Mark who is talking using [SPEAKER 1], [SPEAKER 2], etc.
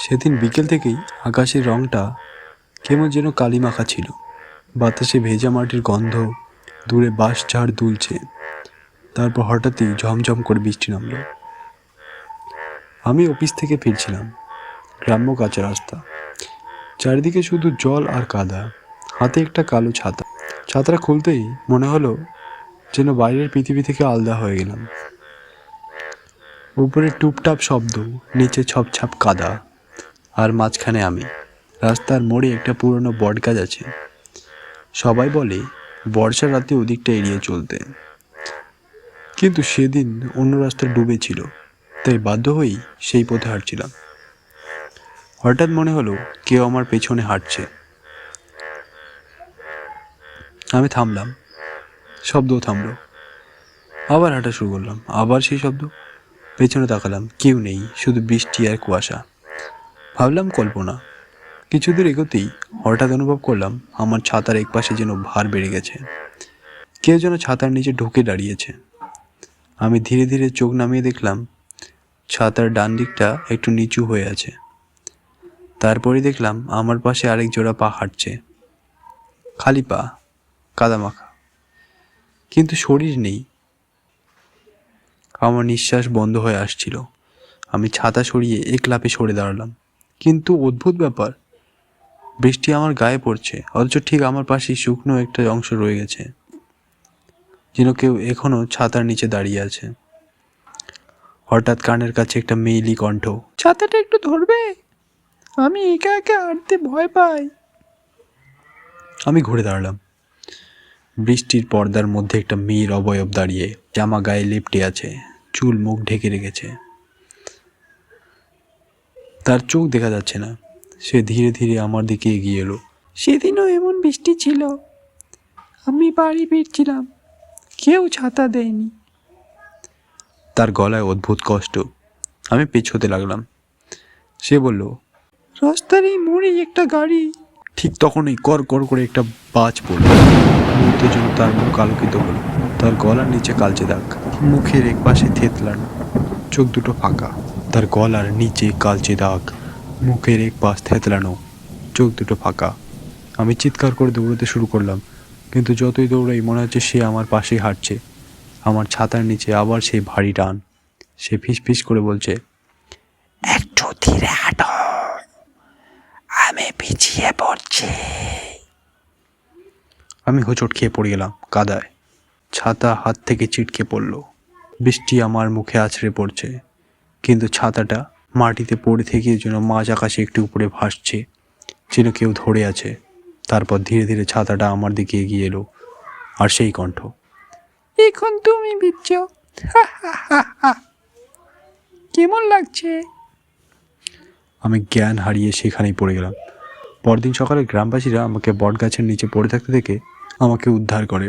[SPEAKER 1] সেদিন বিকেল থেকেই আকাশের রংটা কেমন যেন কালিমাখা ছিল। বাতাসে ভেজা মাটির গন্ধ, দূরে বাঁশঝাড় দুলছে। তারপর হঠাৎই ঝমঝম করে বৃষ্টি নামলো। আমি অফিস থেকে ফিরছিলাম। গ্রাম্য কাঁচা রাস্তা, চারিদিকে শুধু জল আর কাদা। হাতে একটা কালো ছাতা। ছাতাটা খুলতেই মনে হলো যেন বাইরের পৃথিবী থেকে আলাদা হয়ে গেলাম। উপরে টুপটাপ শব্দ, নিচে ছপছাপ কাদা, আর মাঝখানে আমি। রাস্তার মোড়ে একটা পুরনো বটগাছ আছে। সবাই বলে বর্ষার রাতে ওদিকটা এড়িয়ে চলতে, কিন্তু সেদিন অন্য রাস্তা ডুবে ছিল, তাই বাধ্য হয়েই সেই পথে হাঁটছিলাম। হঠাৎ মনে হলো কেউ আমার পেছনে হাঁটছে। আমি থামলাম, শব্দও থামলো। আবার হাঁটা শুরু করলাম, আবার সেই শব্দ। পেছনে তাকালাম, কেউ নেই, শুধু বৃষ্টি আর কুয়াশা। ভাবলাম কল্পনা। কিছু দূর এগোতেই হঠাৎ অনুভব করলাম আমার ছাতার এক পাশে যেন ভার বেড়ে গেছে। কেউ যেন ছাতার নিচে ঢুকে দাঁড়িয়েছে। আমি ধীরে ধীরে চোখ নামিয়ে দেখলাম ছাতার ডান দিকটা একটু নিচু হয়ে আছে। তারপরে দেখলাম আমার পাশে আরেক জোড়া পা হাঁটছে, খালি পা, কাদামাখা, কিন্তু শরীর নেই। আমার নিঃশ্বাস বন্ধ হয়ে আসছিল। আমি ছাতা সরিয়ে এক লাফে সরে দাঁড়ালাম। কিন্তু অদ্ভুত ব্যাপার, বৃষ্টি আমার গায়ে পড়ছে, অথচ ঠিক আমার পাশেই শুকনো একটা অংশ রয়ে গেছে, যেন কেউ এখনো ছাতার নিচে দাঁড়িয়ে আছে। হঠাৎ কানের কাছে একটা মেয়েলি কণ্ঠ,
[SPEAKER 2] ছাতাটা একটু ধরবে, আমি একা একা হাঁটতে ভয় পাই।
[SPEAKER 1] আমি ঘুরে দাঁড়ালাম। বৃষ্টির পর্দার মধ্যে একটা মেয়ের অবয়ব দাঁড়িয়ে, জামা গায়ে লেপ্টে আছে, চুল মুখ ঢেকে রেখেছে। তার চোখ দেখা যাচ্ছে না। সে ধীরে ধীরে আমার দিকে এগিয়ে এলো।
[SPEAKER 2] সেদিনও এমন বৃষ্টি ছিল, আমি বাড়ি ফিরছিলাম, কেউ ছাতা দেয়নি।
[SPEAKER 1] তার গলায় অদ্ভুত কষ্ট। আমি পেছোতে লাগলাম। সে বলল,
[SPEAKER 2] রাস্তার এই মোড়ে একটা গাড়ি।
[SPEAKER 1] ঠিক তখনই কর কর করে একটা বাজ পড়ল। মুহূর্তের জন্য তার মুখ আলোকিত হলো। তার গলার নিচে কালচে দাগ, মুখের এক পাশে থেতলানো, চোখ দুটো ফাঁকা। তার গলার নিচে কালচে দাগ, মুখের এক পাশ থেতলানো, চোখ দুটো ফাঁকা। আমি চিৎকার করে দৌড়তে শুরু করলাম, কিন্তু যতই দৌড়াই মনে হচ্ছে সে আমার পাশেই হাঁটছে। আমার ছাতার নিচে আবার সেই ভারী টান। সে ফিস করে বলছে,
[SPEAKER 2] একটু ধীরে হাঁটো, আমি পিছিয়ে পড়ছি।
[SPEAKER 1] আমি হোঁচট খেয়ে পড়ে গেলাম কাদায়। ছাতা হাত থেকে ছিটকে পড়ল। বৃষ্টি আমার মুখে আছড়ে পড়ছে, কিন্তু ছাতাটা মাটিতে পড়ে থেকে যেন মাঝ আকাশে একটু উপরে ভাসছে, যেন কেউ ধরে আছে। তারপর ধীরে ধীরে ছাতাটা আমার দিকে এগিয়ে এলো, আর সেই কণ্ঠ,
[SPEAKER 2] এখন তুমি ভিজছ, কেমন লাগছে?
[SPEAKER 1] আমি জ্ঞান হারিয়ে সেখানেই পড়ে গেলাম। পরদিন সকালে গ্রামবাসীরা আমাকে বটগাছের নিচে পড়ে থাকতে দেখে আমাকে উদ্ধার করে।